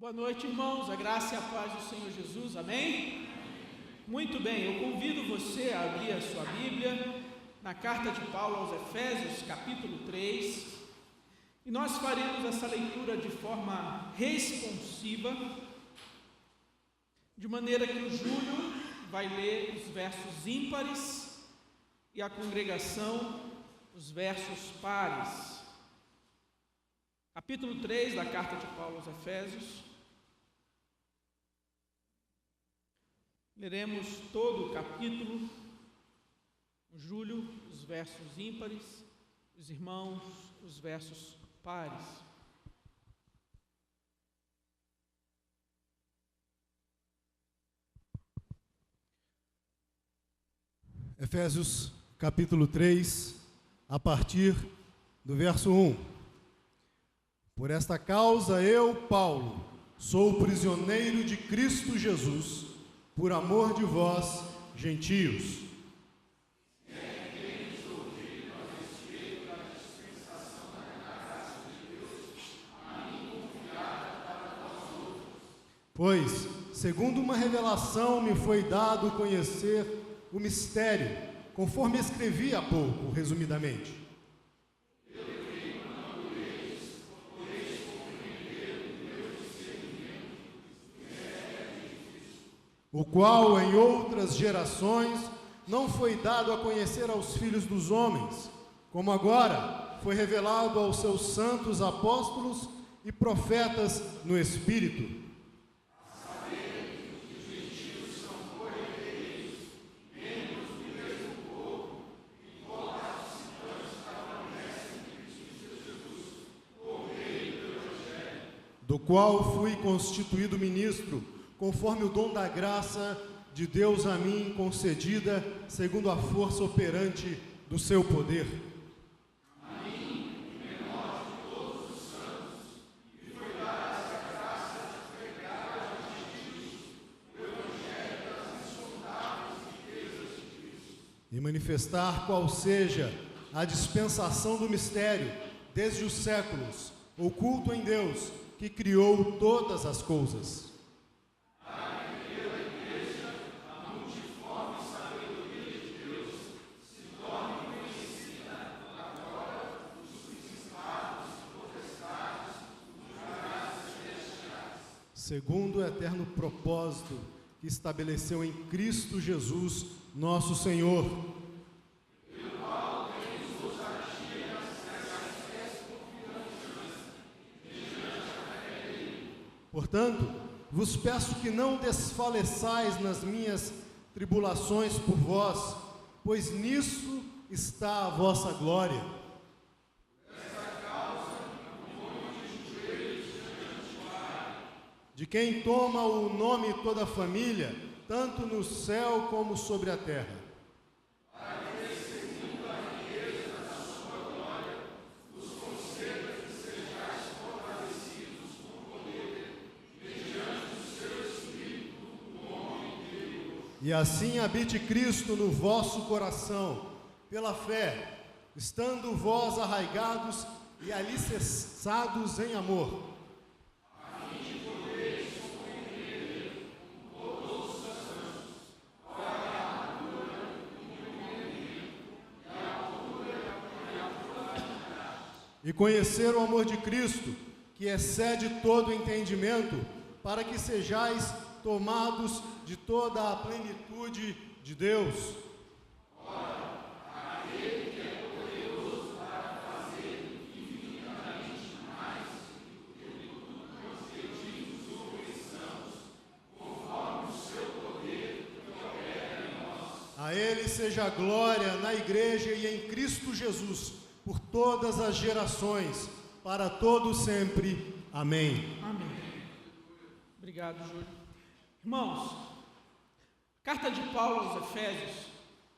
Boa noite, irmãos, a graça e a paz do Senhor Jesus, amém? Muito bem, eu convido você a abrir a sua Bíblia na carta de Paulo aos Efésios, capítulo 3, e nós faremos essa leitura de forma responsiva, de maneira que o Júlio vai ler os versos ímpares e a congregação os versos pares. Capítulo 3 da carta de Paulo aos Efésios. Leremos todo o capítulo, o Júlio, os versos ímpares, os irmãos, os versos pares. Efésios capítulo 3, a partir do verso 1. Por esta causa eu, Paulo, sou prisioneiro de Cristo Jesus, por amor de vós, gentios. Pois, segundo uma revelação, me foi dado conhecer o mistério, conforme escrevi há pouco, resumidamente. O qual em outras gerações não foi dado a conhecer aos filhos dos homens, como agora foi revelado aos seus santos apóstolos e profetas no Espírito. Do qual fui constituído ministro, conforme o dom da graça de Deus a mim concedida, segundo a força operante do seu poder. A mim, o menor de todos os santos, e foi dada essa graça de pregar aos gentios o evangelho das insondáveis riquezas de Cristo, e manifestar qual seja a dispensação do mistério, desde os séculos, oculto em Deus, que criou todas as coisas. Segundo o eterno propósito que estabeleceu em Cristo Jesus, nosso Senhor. Portanto, vos peço que não desfaleçais nas minhas tribulações por vós, pois nisso está a vossa glória. De quem toma o nome toda a família, tanto no céu como sobre a terra. Para que, segundo a riqueza da sua glória, nos conceda que sejais fortalecidos com poder, mediante o seu Espírito, no homem interior. E assim habite Cristo no vosso coração, pela fé, estando vós arraigados e alicerçados em amor. E conhecer o amor de Cristo, que excede todo entendimento, para que sejais tomados de toda a plenitude de Deus. Ora, aquele que é poderoso para fazer infinitamente mais do que tudo quanto pedimos ou pensamos, conforme o seu poder que opera em nós. A Ele seja a glória na Igreja e em Cristo Jesus, por todas as gerações, para todo sempre. Amém. Amém. Obrigado, Júlio. Irmãos, carta de Paulo aos Efésios,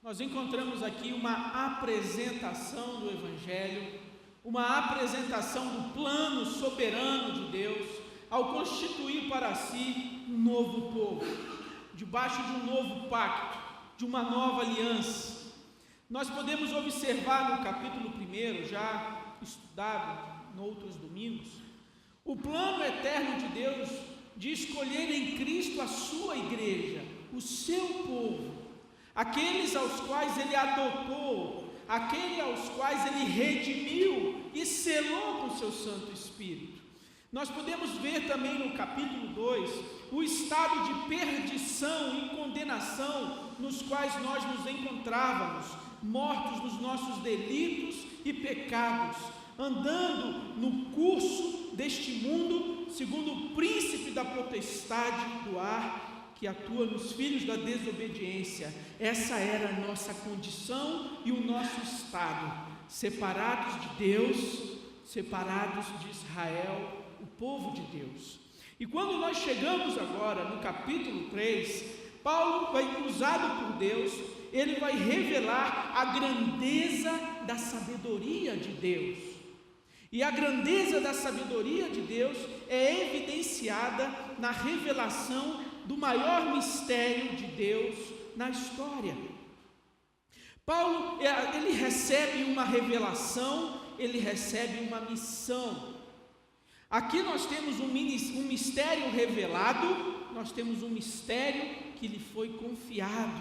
nós encontramos aqui uma apresentação do Evangelho, uma apresentação do plano soberano de Deus, ao constituir para si um novo povo, debaixo de um novo pacto, de uma nova aliança. Nós podemos observar no capítulo 1, já estudado em outros domingos, O plano eterno de Deus de escolher em Cristo a sua igreja, o seu povo, aqueles aos quais Ele adotou, aqueles aos quais Ele redimiu e selou com seu Santo Espírito. Nós podemos ver também no capítulo 2, o estado de perdição e condenação nos quais nós nos encontrávamos, mortos nos nossos delitos e pecados, andando no curso deste mundo, segundo o príncipe da potestade do ar, que atua nos filhos da desobediência. Essa era a nossa condição e o nosso estado, separados de Deus, separados de Israel, o povo de Deus. E quando nós chegamos agora no capítulo 3, Paulo vai, usado por Deus, ele vai revelar a grandeza da sabedoria de Deus. E a grandeza da sabedoria de Deus é evidenciada na revelação do maior mistério de Deus na história. Paulo, ele recebe uma revelação, ele recebe uma missão. Aqui nós temos um mistério revelado, nós temos um mistério que lhe foi confiado.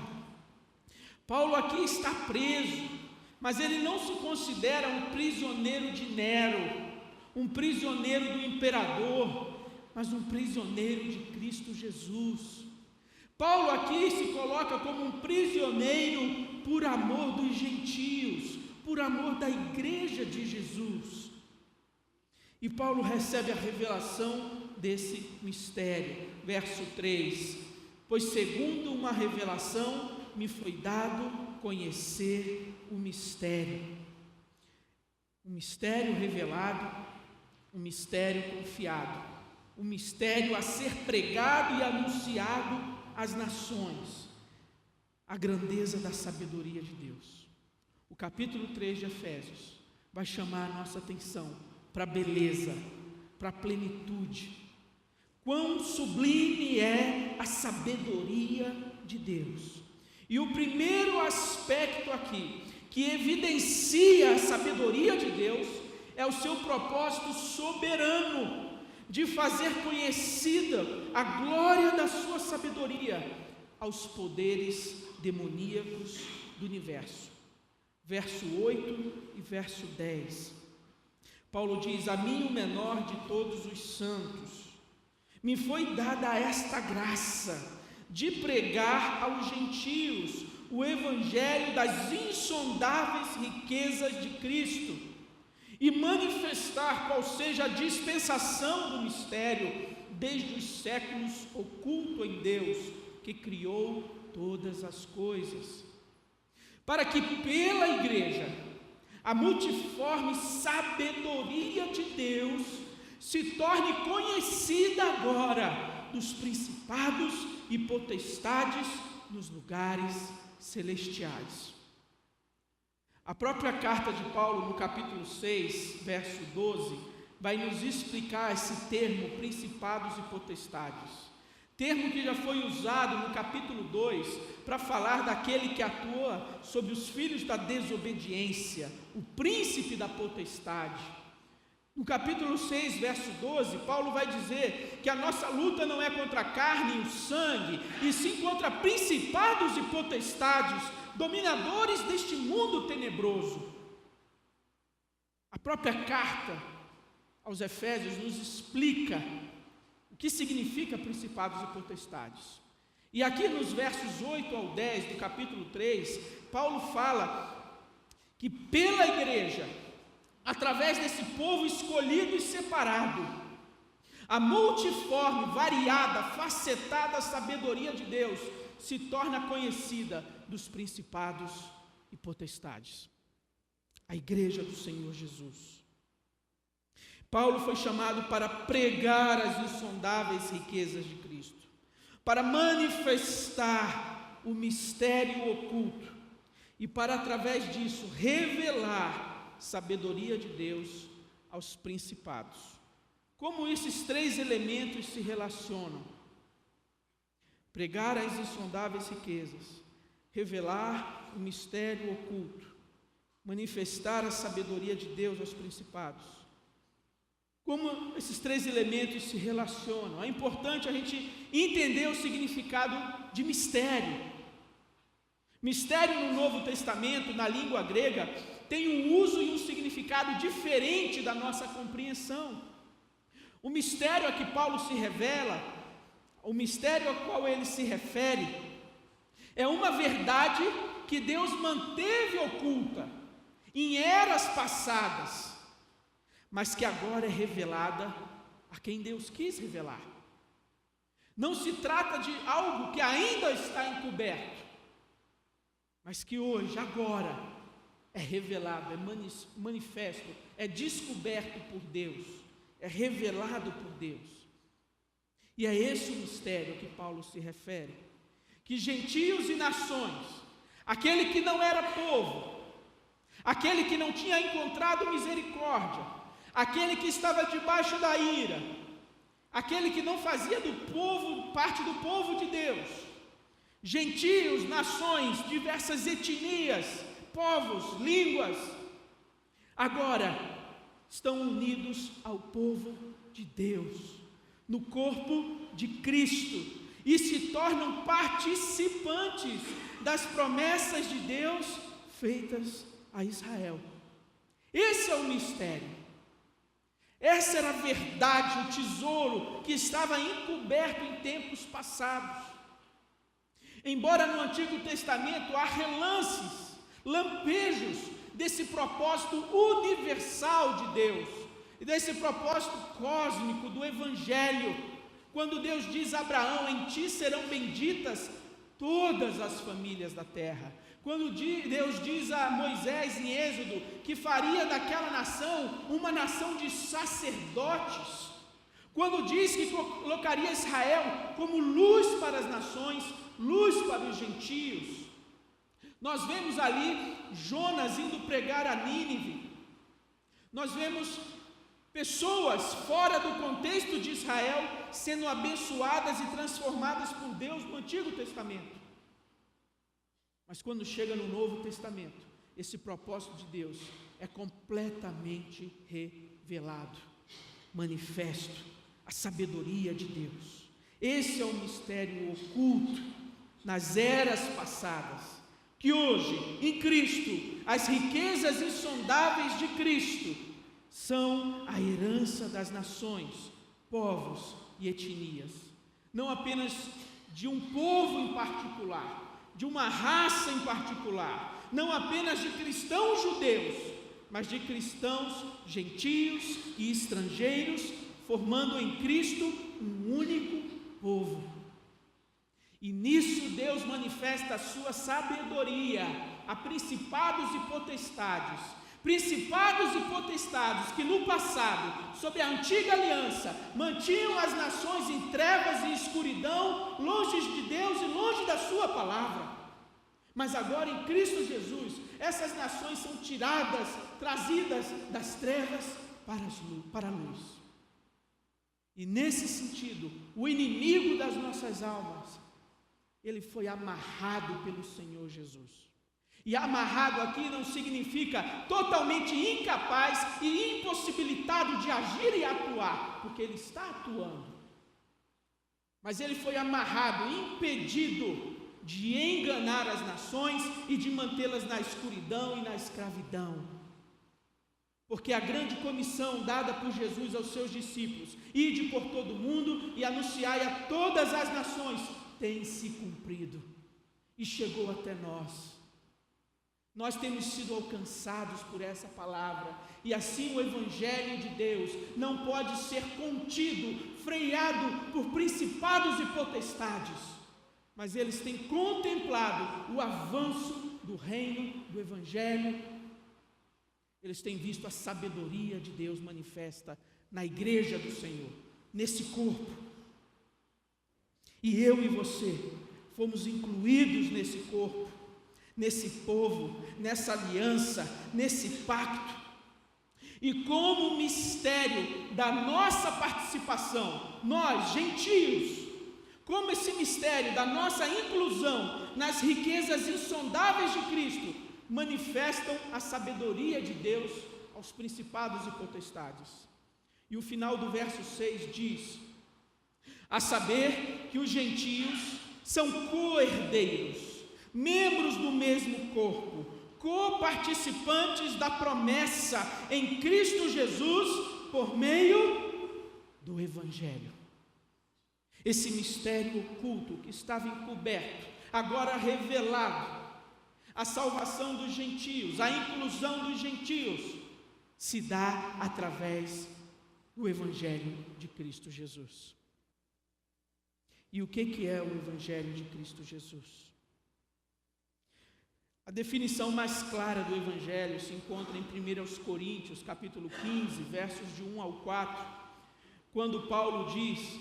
Paulo aqui está preso, mas ele não se considera um prisioneiro de Nero, um prisioneiro do imperador, mas um prisioneiro de Cristo Jesus. Paulo aqui se coloca como um prisioneiro por amor dos gentios, por amor da igreja de Jesus. E Paulo recebe a revelação desse mistério. Verso 3: pois segundo uma revelação me foi dado conhecer o mistério revelado, o mistério confiado, o mistério a ser pregado e anunciado às nações, a grandeza da sabedoria de Deus. O capítulo 3 de Efésios vai chamar a nossa atenção para a beleza, para a plenitude. Quão sublime é a sabedoria de Deus. E o primeiro aspecto aqui, que evidencia a sabedoria de Deus, é o seu propósito soberano, de fazer conhecida a glória da sua sabedoria aos poderes demoníacos do universo. Verso 8 e verso 10. Paulo diz: a mim, o menor de todos os santos, me foi dada esta graça de pregar aos gentios o evangelho das insondáveis riquezas de Cristo e manifestar qual seja a dispensação do mistério desde os séculos oculto em Deus, que criou todas as coisas, para que pela igreja a multiforme sabedoria de Deus se torne conhecida agora dos principados e potestades nos lugares celestiais. A própria carta de Paulo, no capítulo 6, verso 12, vai nos explicar esse termo, principados e potestades. Termo que já foi usado no capítulo 2, para falar daquele que atua sobre os filhos da desobediência, o príncipe da potestade. No capítulo 6, verso 12, Paulo vai dizer que a nossa luta não é contra a carne e o sangue, e sim contra principados e potestades, dominadores deste mundo tenebroso. A própria carta aos Efésios nos explica o que significa principados e potestades. E aqui nos versos 8 ao 10 do capítulo 3, Paulo fala que pela igreja, através desse povo escolhido e separado, a multiforme, variada, facetada sabedoria de Deus se torna conhecida dos principados e potestades. A igreja do Senhor Jesus. Paulo foi chamado para pregar as insondáveis riquezas de Cristo, para manifestar o mistério oculto e para, através disso, revelar sabedoria de Deus aos principados. Como esses três elementos se relacionam? Pregar as insondáveis riquezas, revelar o mistério oculto, manifestar a sabedoria de Deus aos principados. como esses três elementos se relacionam. É importante a gente entender o significado de mistério. Mistério no Novo Testamento, na língua grega, tem um uso e um significado diferente da nossa compreensão. O mistério a que Paulo se revela, o mistério ao qual ele se refere, é uma verdade que Deus manteve oculta em eras passadas, mas que agora é revelada a quem Deus quis revelar. Não se trata de algo que ainda está encoberto, mas que hoje, agora, é revelado, é manifesto, é descoberto por Deus, é revelado por Deus. E é esse o mistério que Paulo se refere, que gentios e nações, aquele que não era povo, aquele que não tinha encontrado misericórdia, aquele que estava debaixo da ira, aquele que não fazia do povo, parte do povo de Deus, gentios, nações, diversas etnias, povos, línguas, agora estão unidos ao povo de Deus, no corpo de Cristo, e se tornam participantes das promessas de Deus feitas a Israel. Esse é o mistério. Essa era a verdade, o tesouro que estava encoberto em tempos passados. Embora no Antigo Testamento há relances, lampejos desse propósito universal de Deus, e desse propósito cósmico do Evangelho, quando Deus diz a Abraão: em ti serão benditas todas as famílias da terra. Quando Deus diz a Moisés em Êxodo que faria daquela nação uma nação de sacerdotes, quando diz que colocaria Israel como luz para as nações, luz para os gentios, nós vemos ali Jonas indo pregar a Nínive, nós vemos pessoas fora do contexto de Israel sendo abençoadas e transformadas por Deus no Antigo Testamento. Mas quando chega no Novo Testamento, esse propósito de Deus é completamente revelado, manifesto, a sabedoria de Deus. Esse é o mistério oculto nas eras passadas, que hoje, em Cristo, as riquezas insondáveis de Cristo são a herança das nações, povos e etnias, não apenas de um povo em particular, de uma raça em particular, não apenas de cristãos judeus, mas de cristãos gentios e estrangeiros, formando em Cristo um único povo. E nisso Deus manifesta a sua sabedoria a principados e potestades que no passado, sob a antiga aliança, mantinham as nações em trevas e escuridão, longe de Deus e longe da sua palavra. Mas agora em Cristo Jesus, essas nações são tiradas, trazidas das trevas para a luz. E nesse sentido, o inimigo das nossas almas, ele foi amarrado pelo Senhor Jesus. E amarrado aqui não significa totalmente incapaz e impossibilitado de agir e atuar, porque ele está atuando. Mas ele foi amarrado, impedido de enganar as nações e de mantê-las na escuridão e na escravidão. Porque a grande comissão dada por Jesus aos seus discípulos, ide por todo o mundo e anunciai a todas as nações, tem se cumprido e chegou até nós. Nós temos sido alcançados por essa palavra, e assim o Evangelho de Deus não pode ser contido, freado por principados e potestades, mas eles têm contemplado o avanço do reino do Evangelho, eles têm visto a sabedoria de Deus manifesta na igreja do Senhor, nesse corpo, e eu e você fomos incluídos nesse corpo, nesse povo, nessa aliança, nesse pacto. E como mistério da nossa participação, nós, gentios, como esse mistério da nossa inclusão nas riquezas insondáveis de Cristo, manifestam a sabedoria de Deus aos principados e potestades. E o final do verso 6 diz: a saber que os gentios são co-herdeiros, membros do mesmo corpo, co-participantes da promessa em Cristo Jesus por meio do Evangelho. Esse mistério oculto que estava encoberto, agora revelado, a salvação dos gentios, a inclusão dos gentios, se dá através do Evangelho de Cristo Jesus. E o que é o Evangelho de Cristo Jesus? A definição mais clara do Evangelho se encontra em 1 Coríntios, capítulo 15, versos de 1 ao 4, quando Paulo diz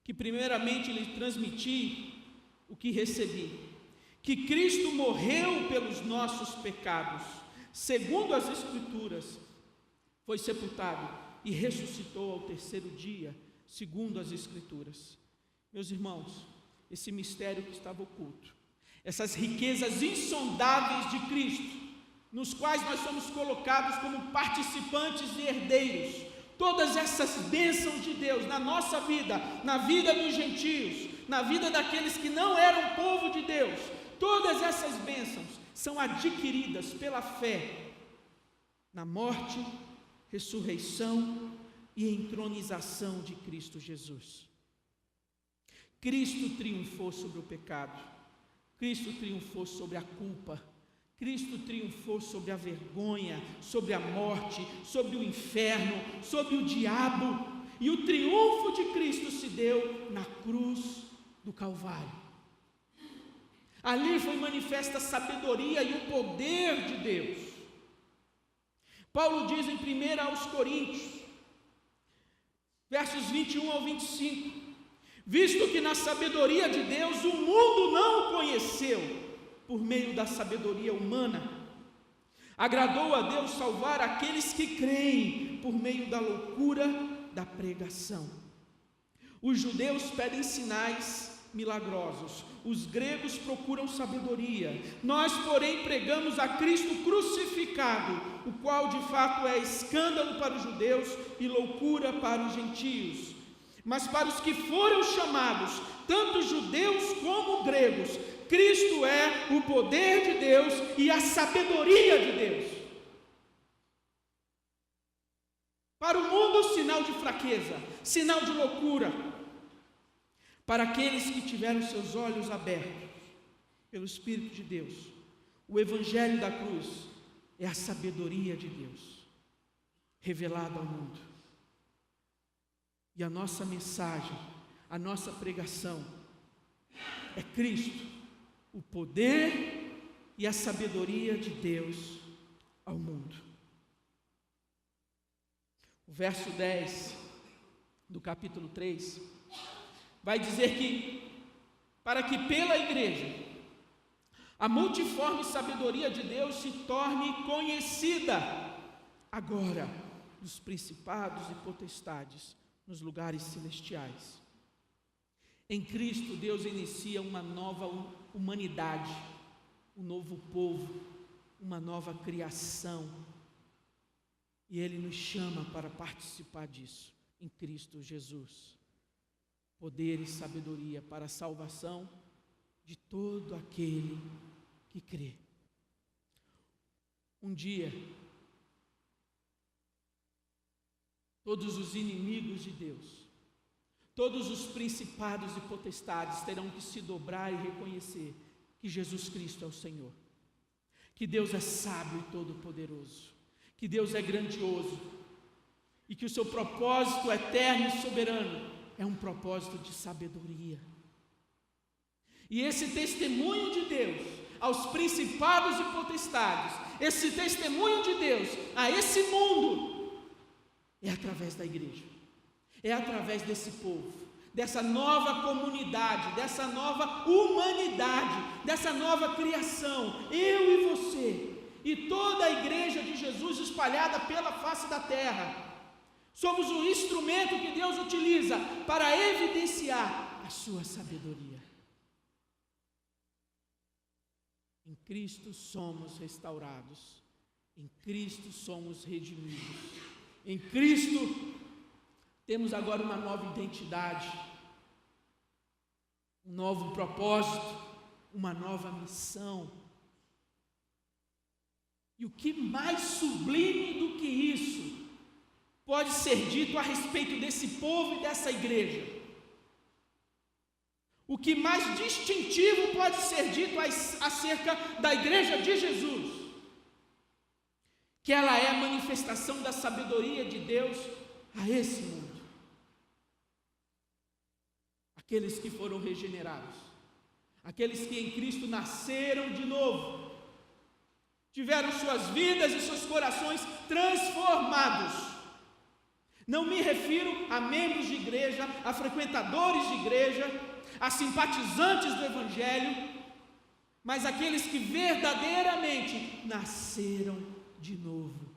que primeiramente lhe transmiti o que recebi, que Cristo morreu pelos nossos pecados, segundo as Escrituras, foi sepultado e ressuscitou ao terceiro dia, segundo as Escrituras. Meus irmãos, esse mistério que estava oculto, essas riquezas insondáveis de Cristo, nos quais nós somos colocados como participantes e herdeiros, todas essas bênçãos de Deus na nossa vida, na vida dos gentios, na vida daqueles que não eram povo de Deus, todas essas bênçãos são adquiridas pela fé na morte, ressurreição e entronização de Cristo Jesus. Cristo triunfou sobre o pecado, Cristo triunfou sobre a culpa, Cristo triunfou sobre a vergonha, sobre a morte, sobre o inferno, sobre o diabo, e o triunfo de Cristo se deu na cruz do Calvário. Ali foi manifesta a sabedoria e o poder de Deus. Paulo diz em 1 Coríntios, versos 21 ao 25, visto que na sabedoria de Deus o mundo não o conheceu por meio da sabedoria humana, agradou a Deus salvar aqueles que creem por meio da loucura da pregação. Os judeus pedem sinais milagrosos, os gregos procuram sabedoria, nós porém pregamos a Cristo crucificado, o qual de fato é escândalo para os judeus e loucura para os gentios. Mas para os que foram chamados, tanto judeus como gregos, Cristo é o poder de Deus e a sabedoria de Deus. Para o mundo, sinal de fraqueza, sinal de loucura. Para aqueles que tiveram seus olhos abertos pelo Espírito de Deus, o Evangelho da cruz é a sabedoria de Deus, revelada ao mundo. E a nossa mensagem, a nossa pregação é Cristo, o poder e a sabedoria de Deus ao mundo. O verso 10 do capítulo 3 vai dizer que, para que pela igreja a multiforme sabedoria de Deus se torne conhecida agora dos principados e potestades nos lugares celestiais. Em Cristo, Deus inicia uma nova humanidade, um novo povo, uma nova criação. E Ele nos chama para participar disso, em Cristo Jesus. Poder e sabedoria para a salvação de todo aquele que crê. Um dia, todos os inimigos de Deus, todos os principados e potestades terão que se dobrar e reconhecer que Jesus Cristo é o Senhor, que Deus é sábio e todo-poderoso, que Deus é grandioso e que o seu propósito eterno e soberano é um propósito de sabedoria. E esse testemunho de Deus aos principados e potestades, esse testemunho de Deus a esse mundo, é através da igreja, é através desse povo, dessa nova comunidade, dessa nova humanidade, dessa nova criação, eu e você, e toda a igreja de Jesus espalhada pela face da terra. Somos o instrumento que Deus utiliza para evidenciar a sua sabedoria. Em Cristo somos restaurados, em Cristo somos redimidos, Em Cristo, temos agora uma nova identidade, um novo propósito, uma nova missão. E o que mais sublime do que isso pode ser dito a respeito desse povo e dessa igreja? O que mais distintivo pode ser dito acerca da igreja de Jesus? Que ela é a manifestação da sabedoria de Deus a esse mundo. Aqueles que foram regenerados, aqueles que em Cristo nasceram de novo, tiveram suas vidas e seus corações transformados. Não me refiro a membros de igreja, a frequentadores de igreja, a simpatizantes do Evangelho, mas aqueles que verdadeiramente nasceram de novo.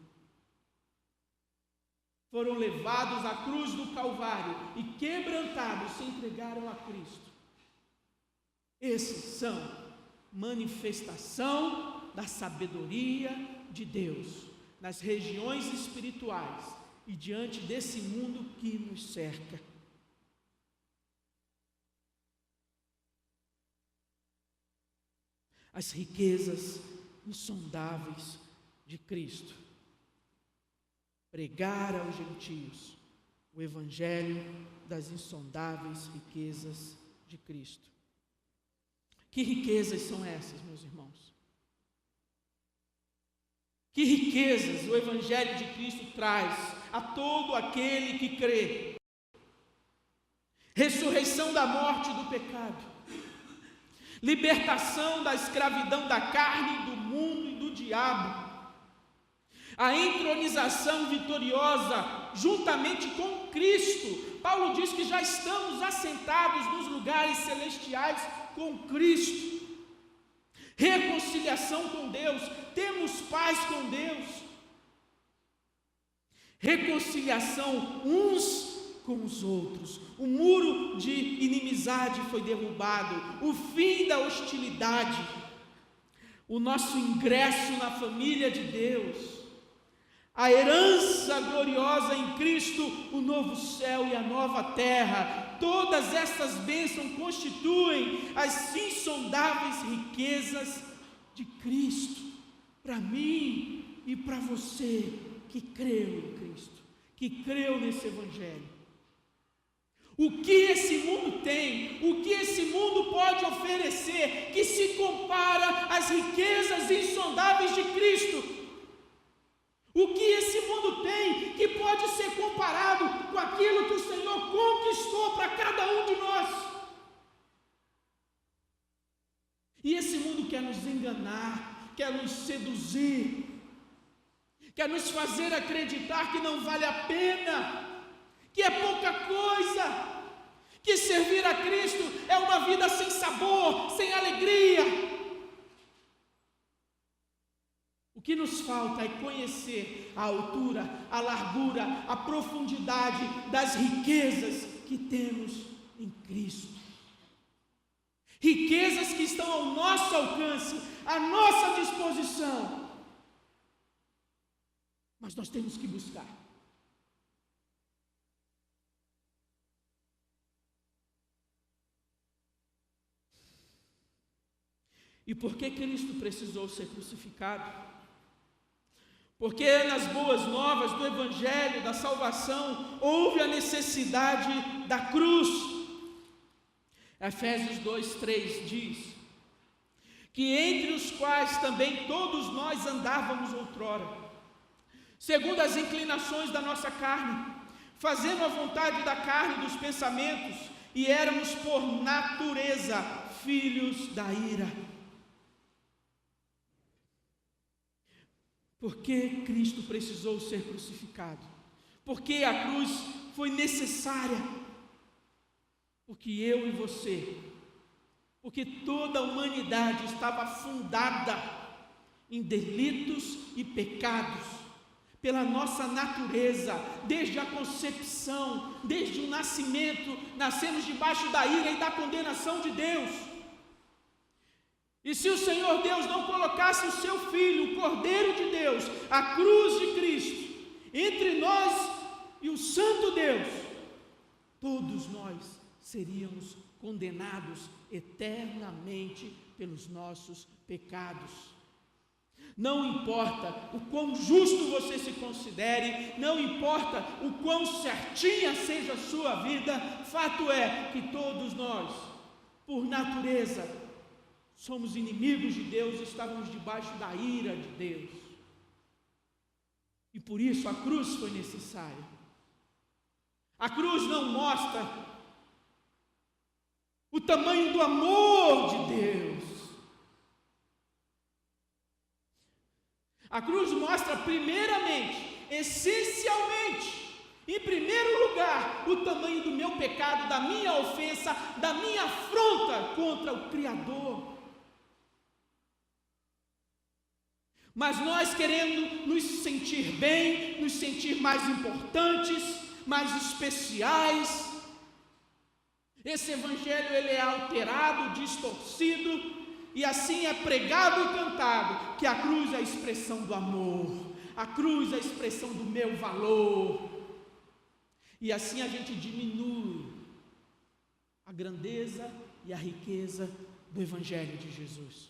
Foram levados à cruz do Calvário e quebrantados se entregaram a Cristo. Esses são manifestação da sabedoria de Deus nas regiões espirituais e diante desse mundo que nos cerca. As riquezas insondáveis de Cristo. Pregar aos gentios o evangelho das insondáveis riquezas de Cristo. Que riquezas são essas, meus irmãos? Que riquezas o evangelho de Cristo traz a todo aquele que crê? Ressurreição da morte e do pecado. Libertação da escravidão da carne, do mundo e do diabo. A entronização vitoriosa juntamente com Cristo. Paulo diz que já estamos assentados nos lugares celestiais com Cristo. Reconciliação com Deus, temos paz com Deus. Reconciliação uns com os outros. O muro de inimizade foi derrubado, o fim da hostilidade, o nosso ingresso na família de Deus, a herança gloriosa em Cristo, o novo céu e a nova terra. Todas estas bênçãos constituem as insondáveis riquezas de Cristo, para mim e para você que creu em Cristo, que creu nesse evangelho. O que esse mundo tem, o que esse mundo pode oferecer, que se compara às riquezas insondáveis de Cristo? O que esse mundo tem que pode ser comparado com aquilo que o Senhor conquistou para cada um de nós? E esse mundo quer nos enganar, quer nos seduzir, quer nos fazer acreditar que não vale a pena, que é pouca coisa, que servir a Cristo é uma vida sem sabor, sem alegria. O que nos falta é conhecer a altura, a largura, a profundidade das riquezas que temos em Cristo. Riquezas que estão ao nosso alcance, à nossa disposição. Mas nós temos que buscar. E por que Cristo precisou ser crucificado? Porque nas boas novas do Evangelho, da salvação, houve a necessidade da cruz. Efésios 2:3 diz que entre os quais também todos nós andávamos outrora, segundo as inclinações da nossa carne, fazendo a vontade da carne e dos pensamentos, e éramos por natureza filhos da ira. Por que Cristo precisou ser crucificado? Porque a cruz foi necessária. Porque eu e você, porque toda a humanidade estava fundada em delitos e pecados, pela nossa natureza, desde a concepção, desde o nascimento, nascemos debaixo da ira e da condenação de Deus. E se o Senhor Deus não colocasse o seu Filho, o Cordeiro de Deus, a cruz de Cristo, entre nós e o Santo Deus, todos nós seríamos condenados eternamente pelos nossos pecados. Não importa o quão justo você se considere, não importa o quão certinha seja a sua vida, fato é que todos nós, por natureza, somos inimigos de Deus, estávamos debaixo da ira de Deus. E por isso a cruz foi necessária. A cruz não mostra o tamanho do amor de Deus. A cruz mostra primeiramente, essencialmente, em primeiro lugar, o tamanho do meu pecado, da minha ofensa, da minha afronta contra o Criador. Mas nós querendo nos sentir bem, nos sentir mais importantes, mais especiais, esse evangelho ele é alterado, distorcido, e assim é pregado e cantado, que a cruz é a expressão do amor, a cruz é a expressão do meu valor, e assim a gente diminui a grandeza e a riqueza do evangelho de Jesus,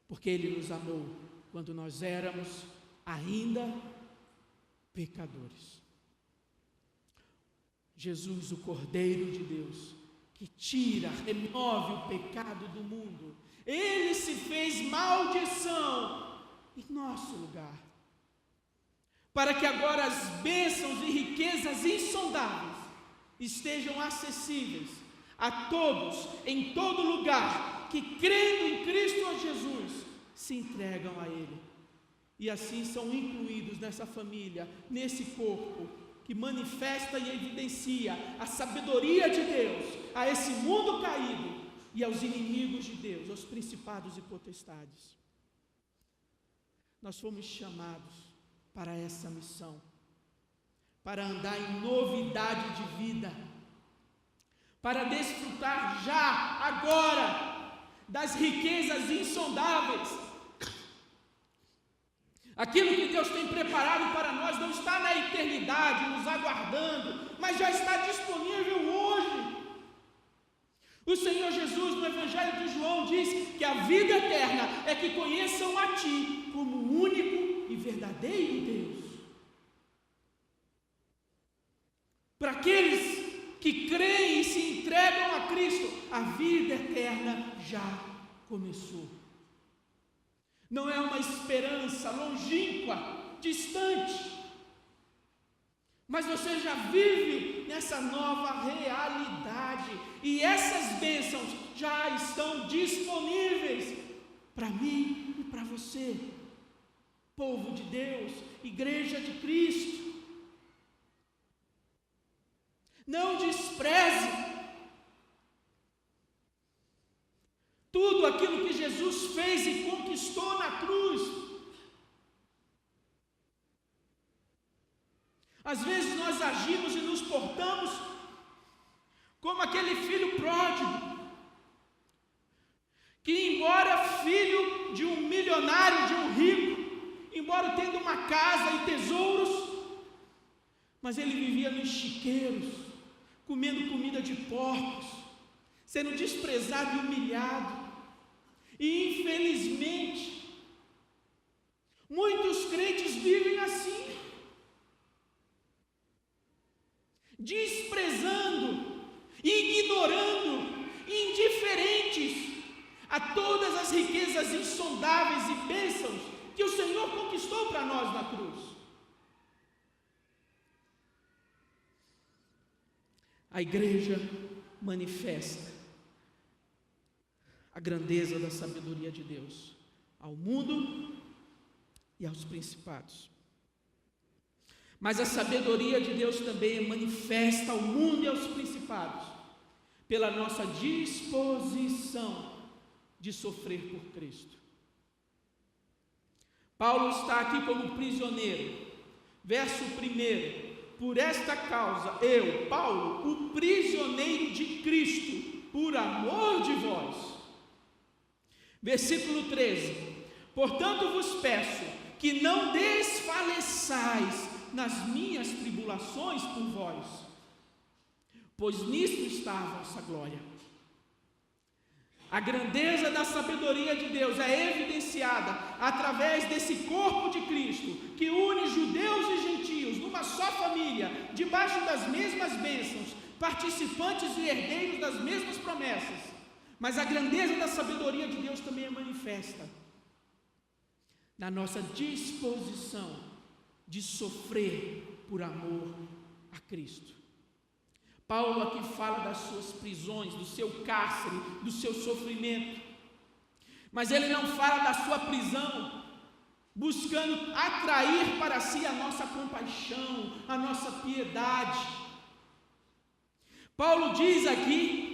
porque Ele nos amou quando nós éramos ainda pecadores. Jesus, o Cordeiro de Deus, que tira, remove o pecado do mundo, Ele se fez maldição em nosso lugar, para que agora as bênçãos e riquezas insondáveis estejam acessíveis a todos, em todo lugar, que crendo em Cristo Jesus, se entregam a Ele, e assim são incluídos nessa família, nesse corpo, que manifesta e evidencia a sabedoria de Deus a esse mundo caído e aos inimigos de Deus, aos principados e potestades. Nós fomos chamados para essa missão, para andar em novidade de vida, para desfrutar já, agora, das riquezas insondáveis. Aquilo que Deus tem preparado para nós não está na eternidade, nos aguardando, mas já está disponível hoje. O Senhor Jesus, no Evangelho de João, diz que a vida eterna é que conheçam a Ti como o único e verdadeiro Deus. Para aqueles que creem e se entregam a Cristo, a vida eterna já começou. Não é uma esperança longínqua, distante, mas você já vive nessa nova realidade, e essas bênçãos já estão disponíveis para mim e para você, povo de Deus, igreja de Cristo. Não despreze tudo aquilo que Jesus fez e conquistou na cruz. Às vezes nós agimos e nos portamos como aquele filho pródigo, que embora filho de um milionário, de um rico, embora tendo uma casa e tesouros, mas ele vivia nos chiqueiros, comendo comida de porcos, sendo desprezado e humilhado. E infelizmente, muitos crentes vivem assim, desprezando, ignorando, indiferentes a todas as riquezas insondáveis e bênçãos que o Senhor conquistou para nós na cruz. A igreja manifesta a grandeza da sabedoria de Deus ao mundo e aos principados. Mas a sabedoria de Deus também manifesta ao mundo e aos principados pela nossa disposição de sofrer por Cristo. Paulo está aqui como prisioneiro. Verso 1: por esta causa, eu, Paulo, o prisioneiro de Cristo, por amor de vós. Versículo 13: portanto vos peço que não desfaleçais nas minhas tribulações por vós, pois nisto está a vossa glória. A grandeza da sabedoria de Deus é evidenciada através desse corpo de Cristo, que une judeus e gentios numa só família, debaixo das mesmas bênçãos, participantes e herdeiros das mesmas promessas. Mas a grandeza da sabedoria de Deus também é manifesta na nossa disposição de sofrer por amor a Cristo. Paulo aqui fala das suas prisões, do seu cárcere, do seu sofrimento, mas ele não fala da sua prisão buscando atrair para si a nossa compaixão, a nossa piedade. Paulo diz aqui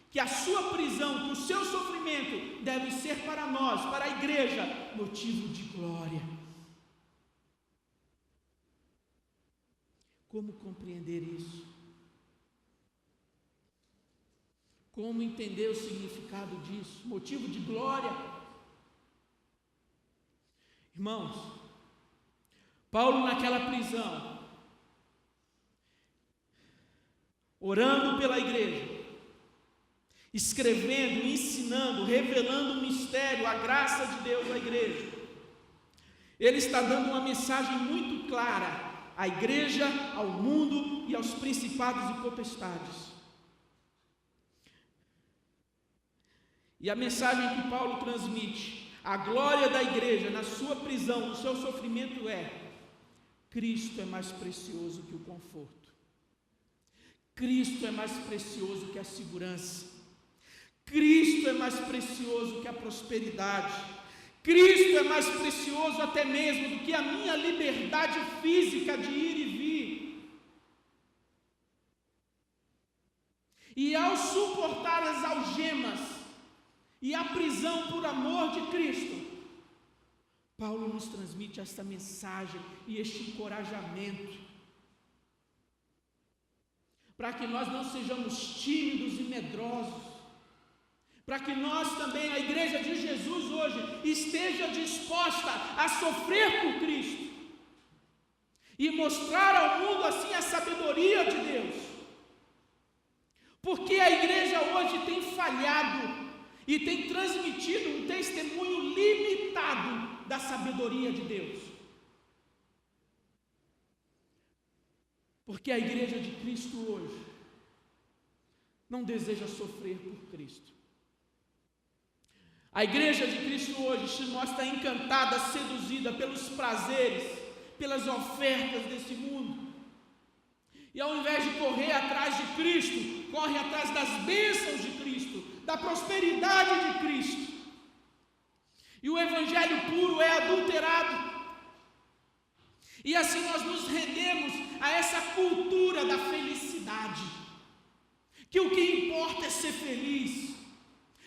que a sua prisão, que o seu sofrimento deve ser para nós, para a igreja, motivo de glória. Como compreender isso? Como entender o significado disso? Motivo de glória. Irmãos, Paulo naquela prisão, orando pela igreja, escrevendo, ensinando, revelando o mistério, a graça de Deus à igreja, ele está dando uma mensagem muito clara à igreja, ao mundo e aos principados e potestades. E a mensagem que Paulo transmite, a glória da igreja na sua prisão, no seu sofrimento é: Cristo é mais precioso que o conforto, Cristo é mais precioso que a segurança, Cristo é mais precioso que a prosperidade, Cristo é mais precioso até mesmo do que a minha liberdade física de ir e vir. E ao suportar as algemas e a prisão por amor de Cristo, Paulo nos transmite esta mensagem e este encorajamento, para que nós não sejamos tímidos e medrosos, para que nós também, a igreja de Jesus hoje, esteja disposta a sofrer por Cristo, e mostrar ao mundo assim a sabedoria de Deus, porque a igreja hoje tem falhado, e tem transmitido um testemunho limitado da sabedoria de Deus. Porque a igreja de Cristo hoje não deseja sofrer por Cristo. A igreja de Cristo hoje se mostra encantada, seduzida pelos prazeres, pelas ofertas desse mundo. E ao invés de correr atrás de Cristo, corre atrás das bênçãos de Cristo, da prosperidade de Cristo. E o evangelho puro é adulterado. E assim nós nos rendemos a essa cultura da felicidade, que o que importa é ser feliz,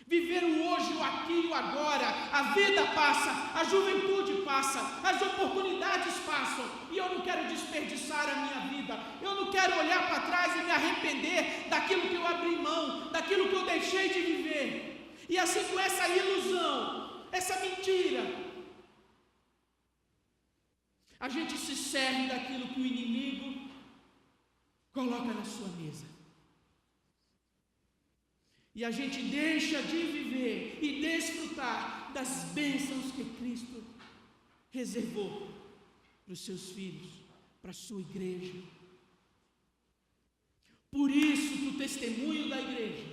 viver o hoje, o aqui e o agora. A vida passa, a juventude passa, as oportunidades passam, e eu não quero desperdiçar a minha vida, eu não quero olhar para trás e me arrepender daquilo que eu abri mão, daquilo que eu deixei de viver. E assim, com essa ilusão, essa mentira, a gente se serve daquilo que o inimigo coloca na sua mesa. E a gente deixa de viver e desfrutar das bênçãos que Cristo reservou para os seus filhos, para a sua igreja. Por isso que o testemunho da igreja,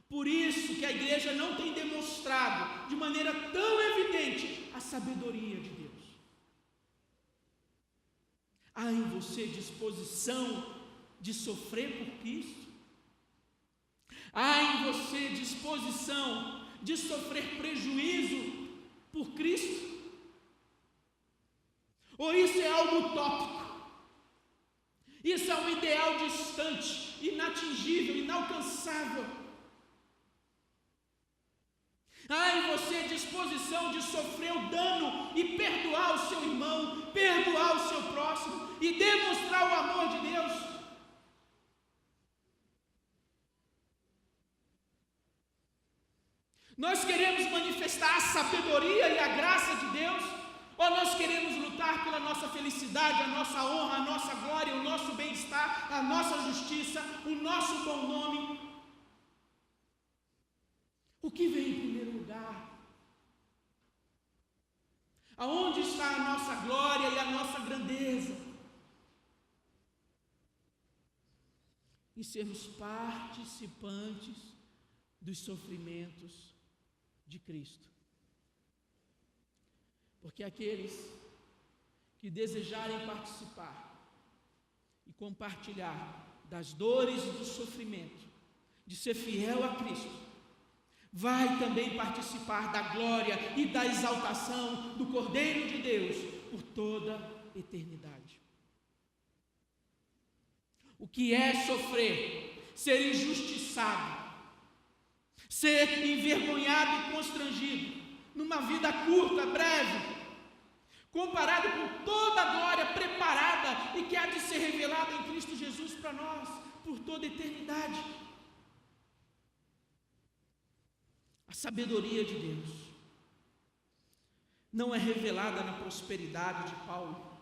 por isso que a igreja não tem demonstrado de maneira tão evidente a sabedoria de Deus. Há em você disposição de sofrer por Cristo? Há em você disposição de sofrer prejuízo por Cristo? Ou isso é algo utópico? Isso é um ideal distante, inatingível, inalcançável? Há em você disposição de sofrer o dano e perdoar o seu irmão, perdoar o seu próximo e demonstrar o amor de Deus? Nós queremos manifestar a sabedoria e a graça de Deus, Ou nós queremos lutar pela nossa felicidade, a nossa honra, a nossa glória, o nosso bem-estar, a nossa justiça, o nosso bom nome? O que vem em primeiro lugar? Aonde está a nossa glória e a nossa grandeza? Em sermos participantes dos sofrimentos de Cristo. Porque aqueles que desejarem participar e compartilhar das dores e do sofrimento, de ser fiel a Cristo, vai também participar da glória e da exaltação do Cordeiro de Deus por toda a eternidade. O que é sofrer, ser injustiçado, ser envergonhado e constrangido, numa vida curta, breve, comparado com toda a glória preparada e que há de ser revelada em Cristo Jesus para nós, por toda a eternidade. A sabedoria de Deus não é revelada na prosperidade de Paulo,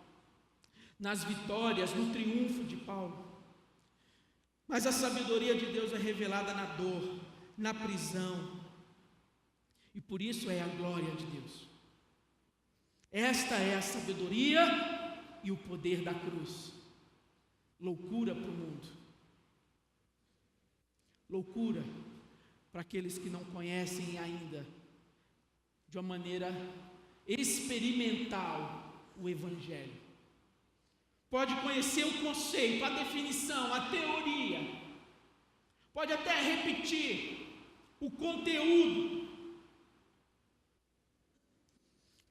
nas vitórias, no triunfo de Paulo, mas a sabedoria de Deus é revelada na dor, na prisão, e por isso é a glória de Deus. Esta é a sabedoria e o poder da cruz. Loucura para o mundo, loucura para aqueles que não conhecem ainda, de uma maneira experimental, o Evangelho. Pode conhecer o conceito, a definição, a teoria, pode até repetir o conteúdo,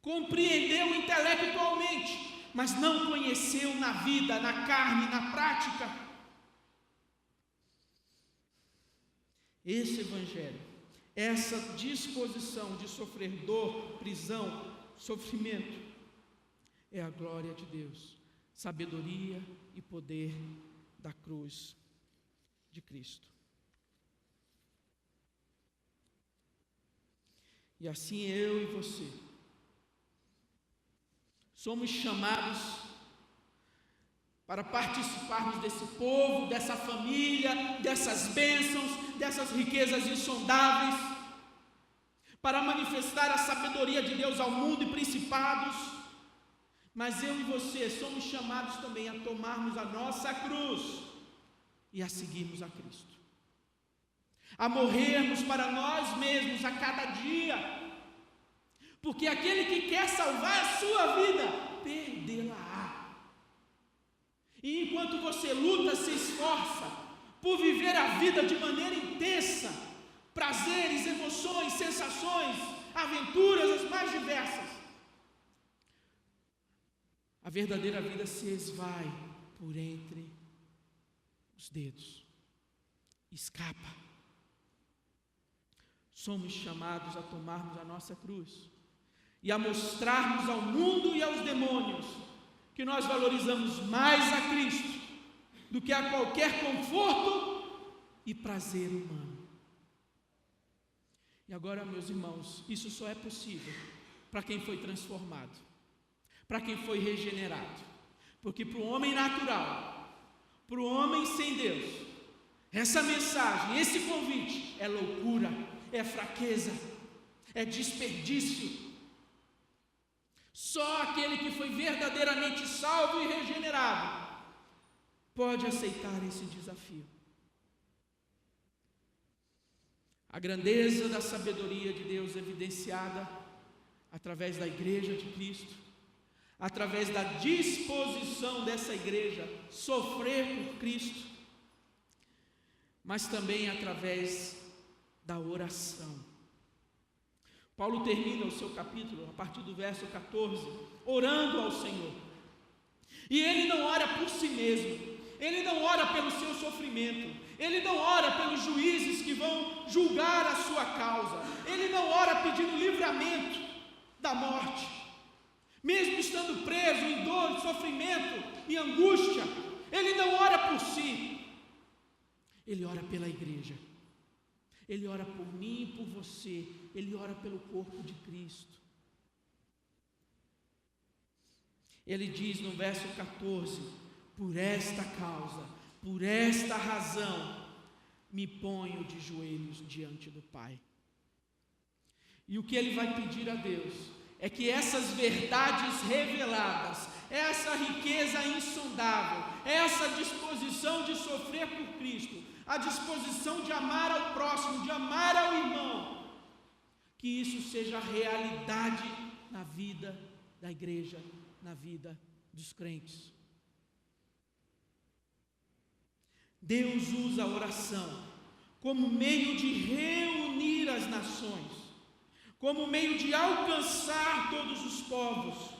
compreendeu intelectualmente, mas não conheceu na vida, na carne, na prática. Esse Evangelho, essa disposição de sofrer dor, prisão, sofrimento, é a glória de Deus, sabedoria e poder da cruz de Cristo. E assim eu e você somos chamados para participarmos desse povo, dessa família, dessas bênçãos, dessas riquezas insondáveis, para manifestar a sabedoria de Deus ao mundo e principados. Mas eu e você somos chamados também a tomarmos a nossa cruz e a seguirmos a Cristo, a morrermos para nós mesmos a cada dia, porque aquele que quer salvar a sua vida, perdê-la-á. E enquanto você luta, se esforça por viver a vida de maneira intensa, prazeres, emoções, sensações, aventuras as mais diversas, a verdadeira vida se esvai por entre os dedos, escapa. Somos chamados a tomarmos a nossa cruz e a mostrarmos ao mundo e aos demônios que nós valorizamos mais a Cristo do que a qualquer conforto e prazer humano. E agora, meus irmãos, isso só é possível para quem foi transformado, para quem foi regenerado, porque para o homem natural, para o homem sem Deus, essa mensagem, esse convite é loucura, é fraqueza, é desperdício. Só aquele que foi verdadeiramente salvo e regenerado pode aceitar esse desafio. A grandeza da sabedoria de Deus evidenciada através da Igreja de Cristo, através da disposição dessa igreja sofrer por Cristo, mas também através da oração. Paulo termina o seu capítulo, a partir do verso 14, orando ao Senhor. E ele não ora por si mesmo, ele não ora pelo seu sofrimento, ele não ora pelos juízes que vão julgar a sua causa, ele não ora pedindo livramento da morte, mesmo estando preso em dor, sofrimento e angústia. Ele não ora por si, ele ora pela igreja. Ele ora por mim e por você, ele ora pelo corpo de Cristo. Ele diz no verso 14: por esta causa, por esta razão, me ponho de joelhos diante do Pai. E o que ele vai pedir a Deus é que essas verdades reveladas, essa riqueza insondável, essa disposição de sofrer por Cristo, a disposição de amar ao próximo, de amar ao irmão, que isso seja realidade na vida da igreja, na vida dos crentes. Deus usa a oração como meio de reunir as nações, como meio de alcançar todos os povos,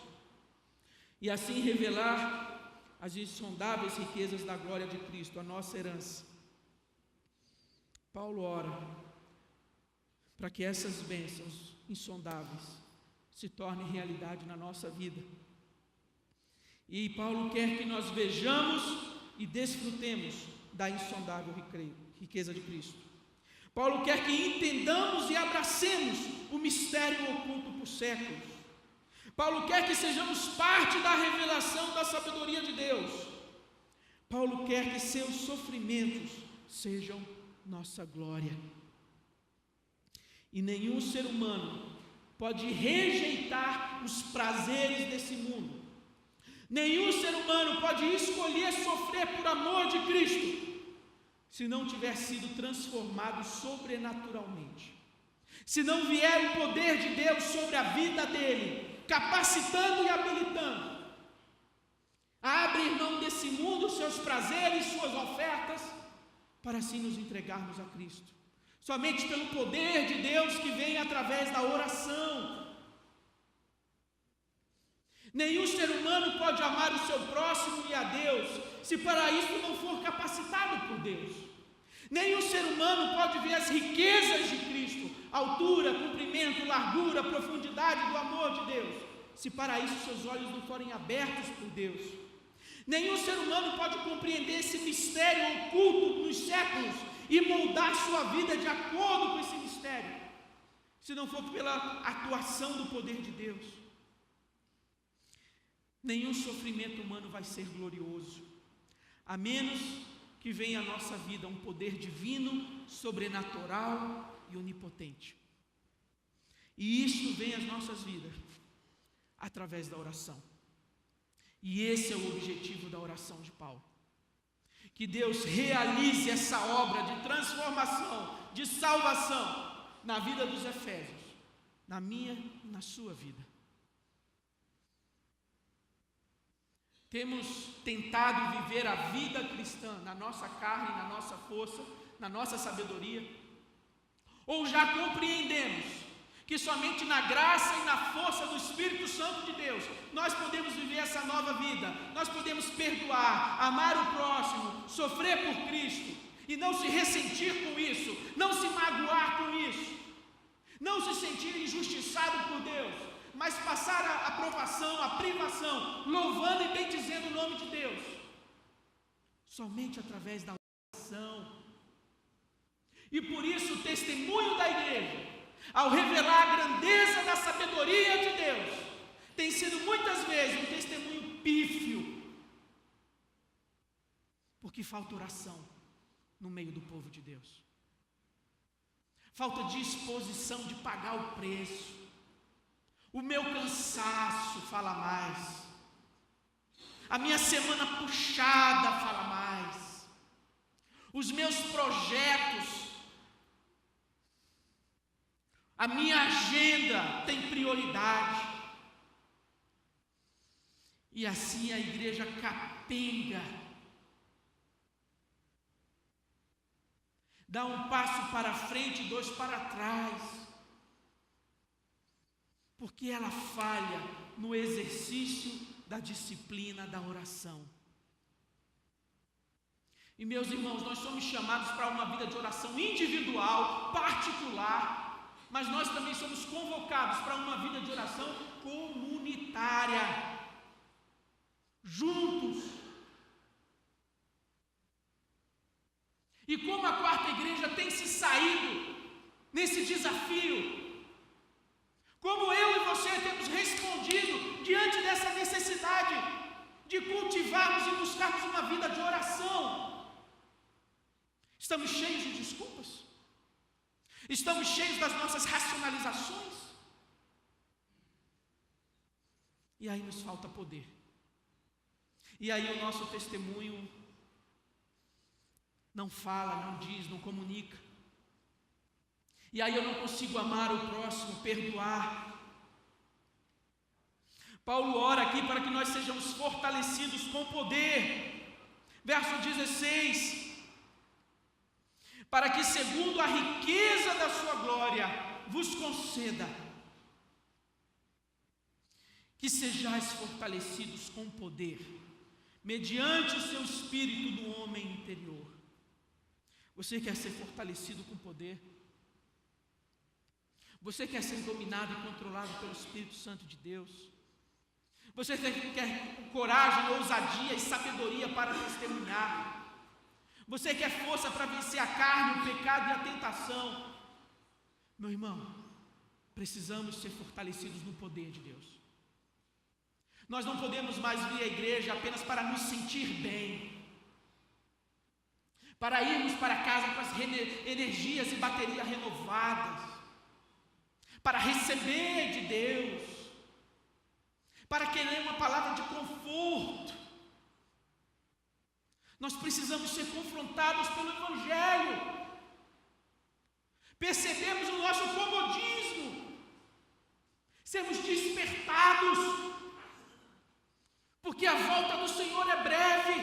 e assim revelar as insondáveis riquezas da glória de Cristo, a nossa herança. Paulo ora para que essas bênçãos insondáveis se tornem realidade na nossa vida. E Paulo quer que nós vejamos e desfrutemos da insondável riqueza de Cristo. Paulo quer que entendamos e abracemos o mistério oculto por séculos. Paulo quer que sejamos parte da revelação da sabedoria de Deus. Paulo quer que seus sofrimentos sejam nossa glória. E nenhum ser humano pode rejeitar os prazeres desse mundo. Nenhum ser humano pode escolher sofrer por amor de Cristo, se não tiver sido transformado sobrenaturalmente. Se não vier o poder de Deus sobre a vida dele, capacitando e habilitando a abrir mão desse mundo, seus prazeres, suas ofertas, para assim nos entregarmos a Cristo. Somente pelo poder de Deus que vem através da oração. Nenhum ser humano pode amar o seu próximo e a Deus, se para isso não for capacitado por Deus. Nenhum ser humano pode ver as riquezas de Cristo, altura, comprimento, largura, profundidade do amor de Deus, se para isso seus olhos não forem abertos por Deus. Nenhum ser humano pode compreender esse mistério oculto nos séculos e moldar sua vida de acordo com esse mistério, se não for pela atuação do poder de Deus. Nenhum sofrimento humano vai ser glorioso, a menos que venha à nossa vida um poder divino, sobrenatural e onipotente. E isso vem às nossas vidas através da oração. E esse é o objetivo da oração de Paulo. Que Deus realize essa obra de transformação, de salvação na vida dos efésios, na minha e na sua vida. Temos tentado viver a vida cristã na nossa carne, na nossa força, na nossa sabedoria, ou já compreendemos que somente na graça e na força do Espírito Santo de Deus nós podemos viver essa nova vida, nós podemos perdoar, amar o próximo, sofrer por Cristo e não se ressentir com isso, não se magoar com isso, não se sentir injustiçado por Deus, mas passar a aprovação, a privação, louvando e bendizendo o nome de Deus, somente através da oração. E por isso o testemunho da igreja, ao revelar a grandeza da sabedoria de Deus, tem sido muitas vezes um testemunho pífio, porque falta oração no meio do povo de Deus, falta disposição de pagar o preço. O meu cansaço fala mais, a minha semana puxada fala mais, os meus projetos, a minha agenda tem prioridade. E assim a igreja capenga, dá um passo para frente e dois para trás, porque ela falha no exercício da disciplina da oração. E meus irmãos, nós somos chamados para uma vida de oração individual, particular, mas nós também somos convocados para uma vida de oração comunitária, juntos. E como a quarta igreja tem se saído nesse desafio, como eu e você temos respondido diante dessa necessidade cultivarmos e buscarmos uma vida de oração. Estamos cheios de desculpas? Estamos cheios das nossas racionalizações? E aí nos falta poder. E aí o nosso testemunho não fala, não diz, não comunica. E aí eu não consigo amar o próximo, perdoar. Paulo ora aqui para que nós sejamos fortalecidos com poder. Verso 16. Para que segundo a riqueza da sua glória vos conceda que sejais fortalecidos com poder, mediante o seu espírito do homem interior. Você quer ser fortalecido com poder? Você quer ser dominado e controlado pelo Espírito Santo de Deus? Você quer coragem, ousadia e sabedoria para testemunhar? Você quer força para vencer a carne, o pecado e a tentação? Meu irmão, precisamos ser fortalecidos no poder de Deus. Nós não podemos mais vir à igreja apenas para nos sentir bem, para irmos para casa com as energias e baterias renovadas, para receber de Deus, para querer uma palavra de conforto. Nós precisamos ser confrontados pelo Evangelho, percebemos o nosso comodismo, sermos despertados, porque a volta do Senhor é breve,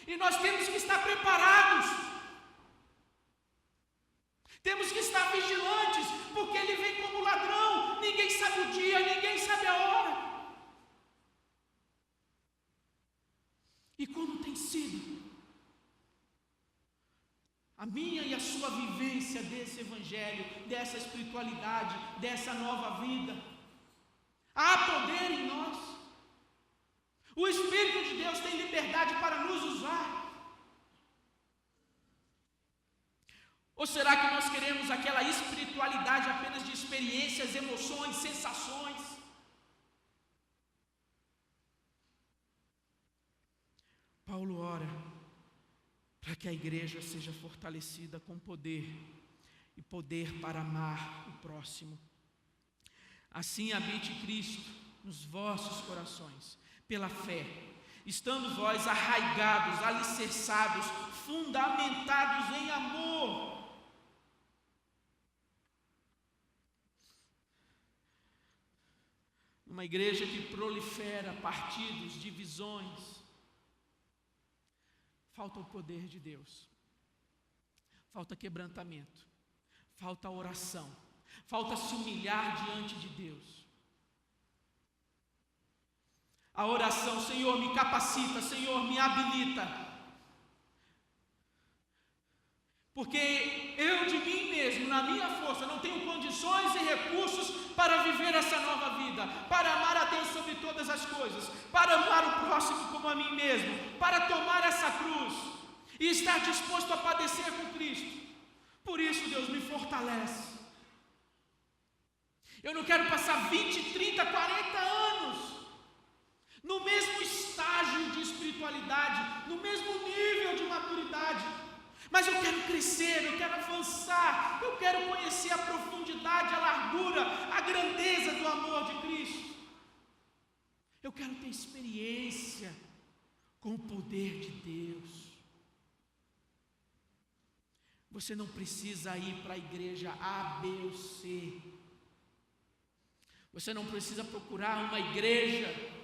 e nós temos que estar preparados, temos que estar vigilantes, porque Ele vem como ladrão, ninguém sabe o dia, ninguém sabe a hora. E como tem sido a minha e a sua vivência desse Evangelho, dessa espiritualidade, dessa nova vida? Há poder em nós. O Espírito de Deus tem liberdade para nos usar. Ou será que nós queremos aquela espiritualidade apenas de experiências, emoções, sensações? Paulo ora para que a igreja seja fortalecida com poder, e poder para amar o próximo. Assim habite Cristo nos vossos corações, pela fé, estando vós arraigados, alicerçados, fundamentados em amor. Uma igreja que prolifera partidos, divisões, falta o poder de Deus, falta quebrantamento, falta oração, falta se humilhar diante de Deus. A oração: Senhor, me capacita, Senhor, me habilita, porque eu de mim mesmo, na minha força, não tenho condições e recursos para viver essa nova vida, para amar a Deus sobre todas as coisas, para amar o próximo como a mim mesmo, para tomar essa cruz e estar disposto a padecer com Cristo. Por isso, Deus, me fortalece. Eu não quero passar 20, 30, 40 anos no mesmo estágio de espiritualidade, no mesmo nível de maturidade, mas eu quero crescer, eu quero avançar, eu quero conhecer a profundidade, a largura, a grandeza do amor de Cristo. Eu quero ter experiência com o poder de Deus. Você não precisa ir para a igreja A, B ou C. Você não precisa procurar uma igreja.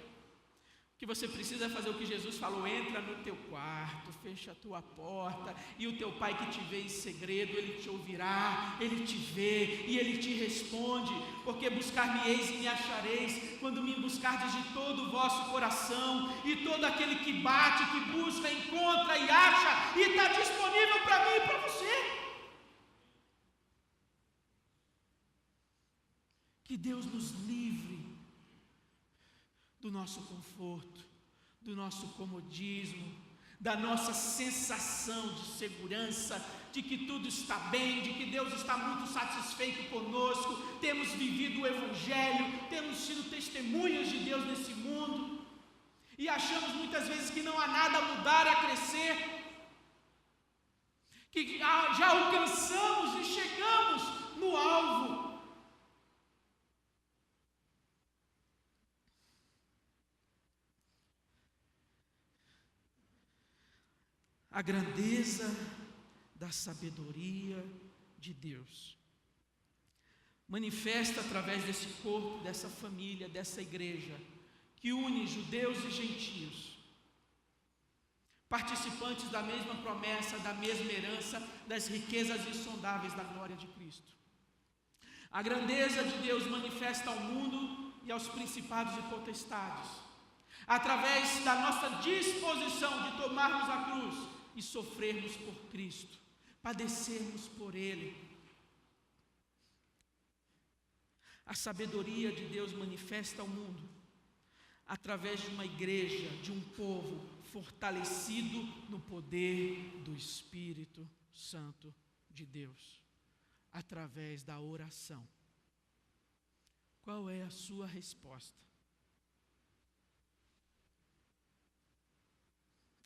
O que você precisa é fazer o que Jesus falou: entra no teu quarto, fecha a tua porta, e o teu pai que te vê em segredo, ele te ouvirá, ele te vê e ele te responde. Porque buscar-me-eis e me achareis, quando me buscardes de todo o vosso coração. E todo aquele que bate, que busca, encontra e acha, e está disponível para mim e para você. Que Deus nos livre do nosso conforto, do nosso comodismo, da nossa sensação de segurança, de que tudo está bem, de que Deus está muito satisfeito conosco, temos vivido o Evangelho, temos sido testemunhas de Deus nesse mundo, e achamos muitas vezes que não há nada a mudar, a crescer, que já alcançamos e chegamos no alvo. A grandeza da sabedoria de Deus manifesta através desse corpo, dessa família, dessa igreja, que une judeus e gentios, participantes da mesma promessa, da mesma herança, das riquezas insondáveis da glória de Cristo. A grandeza de Deus manifesta ao mundo e aos principados e potestades, através da nossa disposição de tomarmos a cruz e sofrermos por Cristo, padecermos por Ele. A sabedoria de Deus manifesta ao mundo através de uma igreja, de um povo fortalecido no poder do Espírito Santo de Deus, através da oração. Qual é a sua resposta?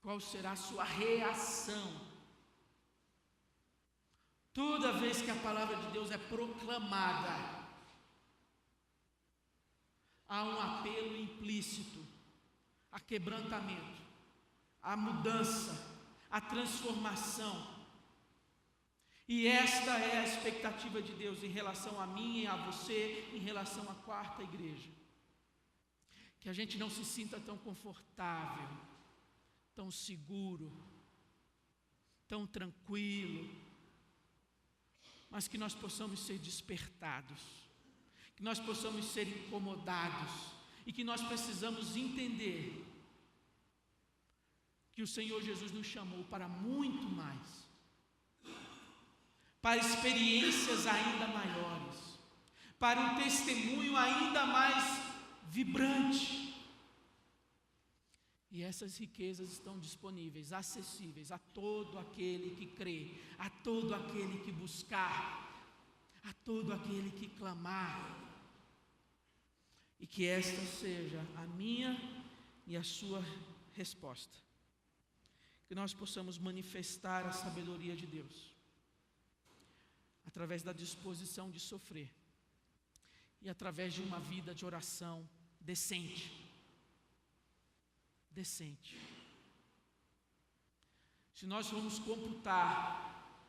Qual será a sua reação? Toda vez que a palavra de Deus é proclamada, há um apelo implícito a quebrantamento, a mudança, a transformação. E esta é a expectativa de Deus em relação a mim e a você, em relação à quarta igreja. Que a gente não se sinta tão confortável, tão seguro, tão tranquilo, mas que nós possamos ser despertados, que nós possamos ser incomodados e que nós precisamos entender que o Senhor Jesus nos chamou para muito mais, para experiências ainda maiores, para um testemunho ainda mais vibrante. E essas riquezas estão disponíveis, acessíveis a todo aquele que crê, a todo aquele que buscar, a todo aquele que clamar. E que esta seja a minha e a sua resposta. Que nós possamos manifestar a sabedoria de Deus através da disposição de sofrer e através de uma vida de oração decente. Se nós vamos computar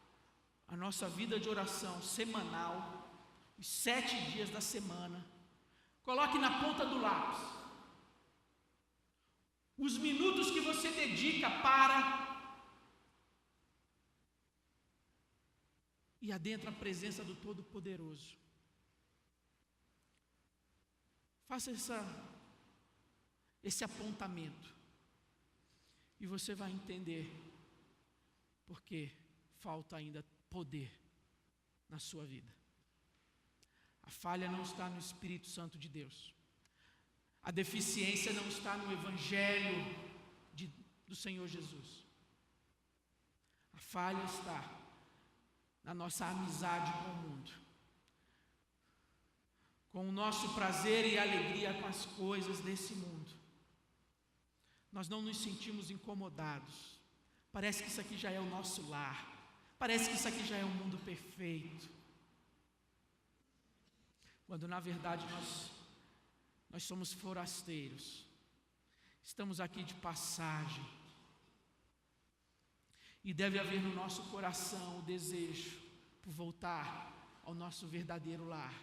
a nossa vida de oração semanal, os 7 dias da semana, coloque na ponta do lápis os minutos que você dedica para e adentra a presença do Todo-Poderoso. Faça esse apontamento e você vai entender porque falta ainda poder na sua vida. A falha não está no Espírito Santo de Deus. A deficiência não está no Evangelho do Senhor Jesus. A falha está na nossa amizade com o mundo, com o nosso prazer e alegria com as coisas desse mundo. Nós não nos sentimos incomodados. Parece que isso aqui já é o nosso lar. Parece que isso aqui já é um mundo perfeito. Quando na verdade nós somos forasteiros. Estamos aqui de passagem. E deve haver no nosso coração o desejo por voltar ao nosso verdadeiro lar.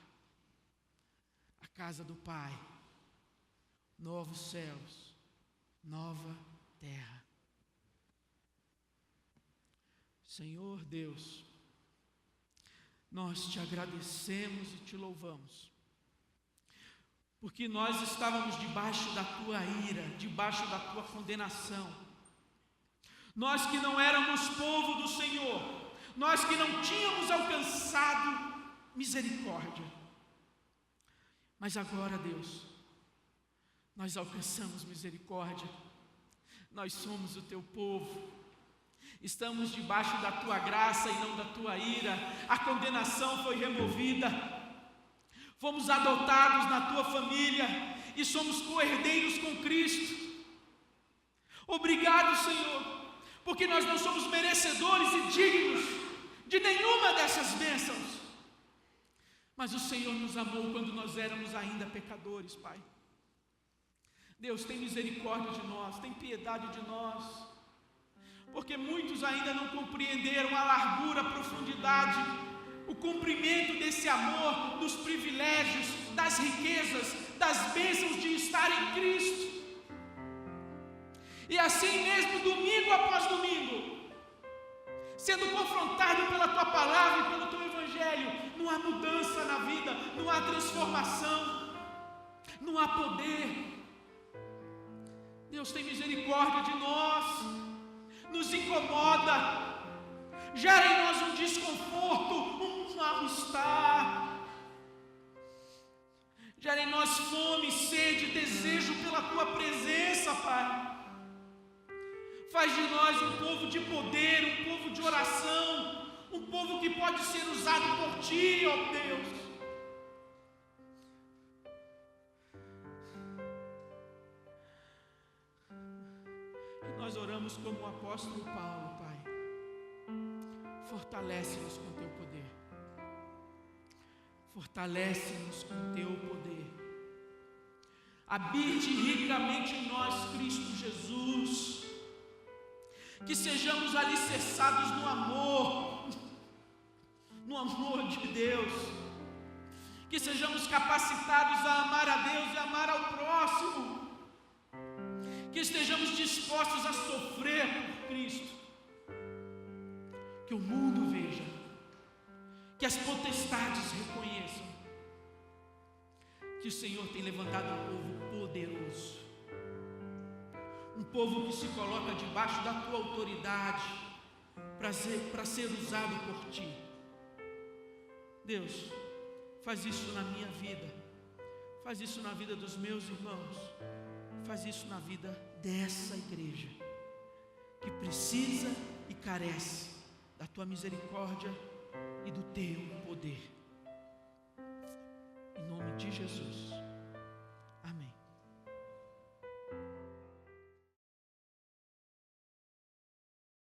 A casa do Pai. Novos céus, nova terra. Senhor Deus, nós te agradecemos e te louvamos, porque nós estávamos debaixo da tua ira, debaixo da tua condenação. Nós que não éramos povo do Senhor, nós que não tínhamos alcançado misericórdia. Mas agora, Deus, nós alcançamos misericórdia, nós somos o teu povo. Estamos debaixo da tua graça e não da tua ira. A condenação foi removida. Fomos adotados na tua família e somos co-herdeiros com Cristo. Obrigado, Senhor, porque nós não somos merecedores e dignos de nenhuma dessas bênçãos. Mas o Senhor nos amou quando nós éramos ainda pecadores, Pai. Deus, tem misericórdia de nós, tem piedade de nós, porque muitos ainda não compreenderam a largura, a profundidade, o cumprimento desse amor, dos privilégios, das riquezas, das bênçãos de estar em Cristo. E assim mesmo, domingo após domingo, sendo confrontado pela Tua Palavra e pelo Teu Evangelho, não há mudança na vida, não há transformação, não há poder. Deus, tem misericórdia de nós, nos incomoda, gera em nós um desconforto, um mal-estar, gera em nós fome, sede, desejo pela Tua presença, Pai. Faz de nós um povo de poder, um povo de oração, um povo que pode ser usado por Ti, ó Deus. E nós oramos como o apóstolo Paulo, Pai. Fortalece-nos com Teu poder. Fortalece-nos com Teu poder. Habite ricamente em nós, Cristo Jesus. Que sejamos alicerçados no amor de Deus, que sejamos capacitados a amar a Deus e amar ao próximo, que estejamos dispostos a sofrer por Cristo, que o mundo veja, que as potestades reconheçam, que o Senhor tem levantado um povo poderoso, um povo que se coloca debaixo da Tua autoridade, para ser usado por Ti. Deus, faz isso na minha vida, faz isso na vida dos meus irmãos, faz isso na vida dessa igreja, que precisa e carece da Tua misericórdia e do Teu poder. Em nome de Jesus.